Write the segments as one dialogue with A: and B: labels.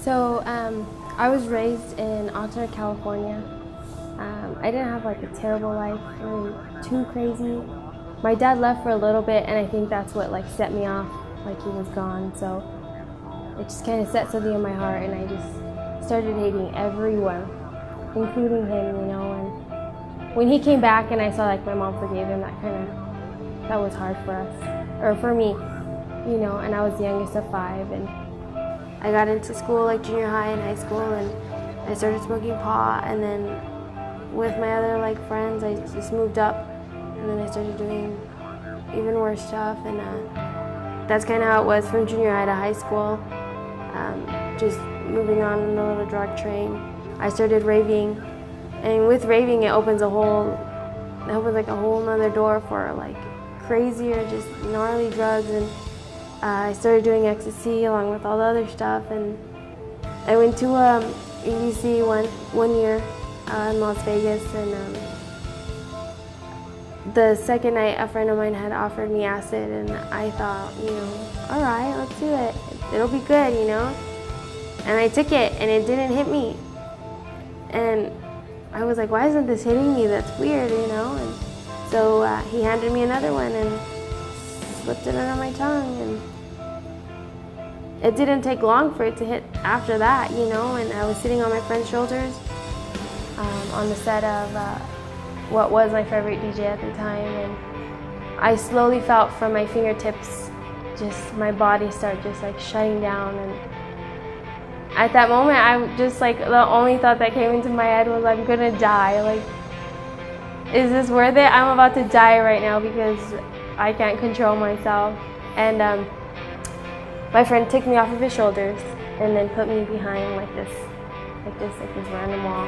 A: So I was raised in Oxnard, California. I didn't have like a terrible life or too crazy. My dad left for a little bit, and I think that's what like set me off. Like he was gone, so it just kind of set something in my heart, and I just started hating everyone, including him. And when he came back, and I saw like my mom forgave him, that was hard for us, or for me, And I was the youngest of 5, and I got into school like junior high and high school, and I started smoking pot, and then with my other like friends, I just moved up, and then I started doing even worse stuff, and that's kind of how it was from junior high to high school. Just moving on in the little drug train. I started raving, and with raving, it opens like a whole nother door for like crazier, just gnarly drugs, and I started doing ecstasy along with all the other stuff, and I went to EDC one year in Las Vegas, and the second night a friend of mine had offered me acid, and I thought, all right, let's do it. It'll be good, And I took it, and it didn't hit me. And I was like, why isn't this hitting me? That's weird, And so he handed me another one and slipped it under my tongue, and it didn't take long for it to hit after that, And I was sitting on my friend's shoulders on the set of what was my favorite DJ at the time, and I slowly felt from my fingertips just my body start just like shutting down, and at that moment I'm just like, the only thought that came into my head was, I'm gonna die. Like, is this worth it? I'm about to die right now because I can't control myself. And my friend took me off of his shoulders and then put me behind like this random wall.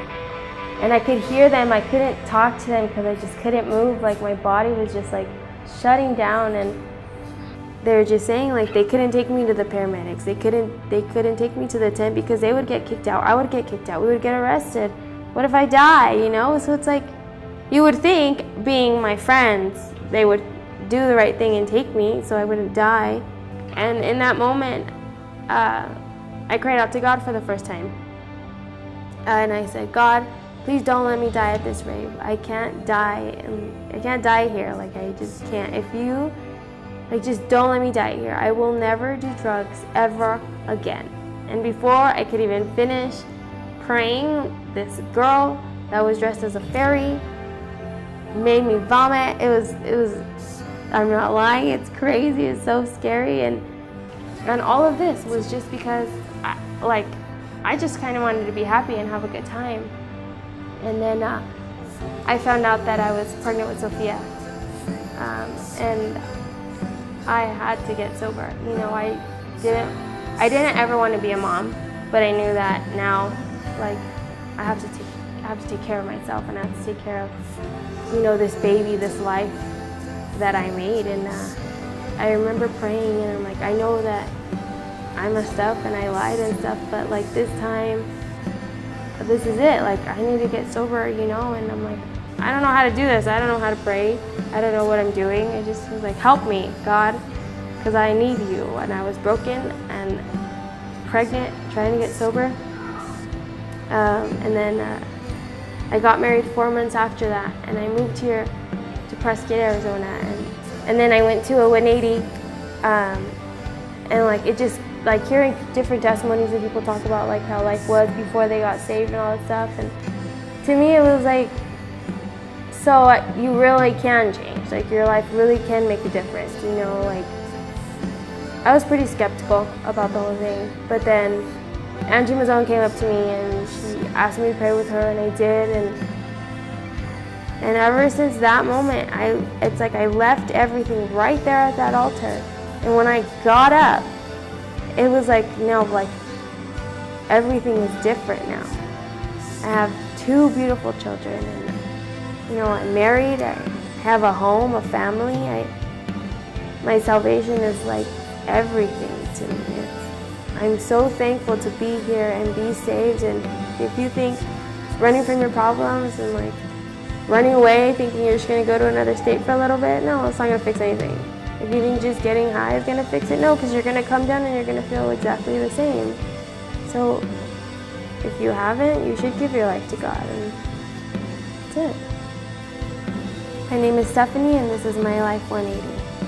A: And I could hear them. I couldn't talk to them because I just couldn't move. Like, my body was just like shutting down, and they were just saying like they couldn't take me to the paramedics. They couldn't take me to the tent because they would get kicked out. I would get kicked out. We would get arrested. What if I die? So it's like, you would think, being my friends, they would do the right thing and take me so I wouldn't die. And in that moment, I cried out to God for the first time. And I said, God, please don't let me die at this rave. I can't die. I can't die here. Like, I just can't. If you, just don't let me die here. I will never do drugs ever again. And before I could even finish praying, this girl that was dressed as a fairy made me vomit. It was, I'm not lying, it's crazy, it's so scary. And all of this was just because I just kind of wanted to be happy and have a good time. And then I found out that I was pregnant with Sophia. And I had to get sober. I didn't ever want to be a mom, but I knew that now, I have to take care of myself, and I have to take care of, this baby, this life that I made. And I remember praying, and I'm like, I know that I messed up and I lied and stuff, but this time, this is it. I need to get sober, and I'm like, I don't know how to do this. I don't know how to pray. I don't know what I'm doing. I just was like, help me, God, because I need you. And I was broken and pregnant, trying to get sober. And then I got married 4 months after that, and I moved here to Prescott, Arizona. And then I went to a 180, and it just, hearing different testimonies that people talk about, how life was before they got saved and all that stuff. And to me, it was so you really can change. Your life really can make a difference, I was pretty skeptical about the whole thing. But then Angie Mazzone came up to me, and she asked me to pray with her, and I did. And ever since that moment, it's like I left everything right there at that altar. And when I got up, it was everything is different now. I have 2 beautiful children, and I'm married. I have a home, a family. My salvation is everything to me. I'm so thankful to be here and be saved. And if you think running from your problems and running away, thinking you're just going to go to another state for a little bit, no, it's not going to fix anything. If you think just getting high is going to fix it, no, because you're going to come down and you're going to feel exactly the same. So if you haven't, you should give your life to God, and that's it. My name is Stephanie, and this is My Life 180.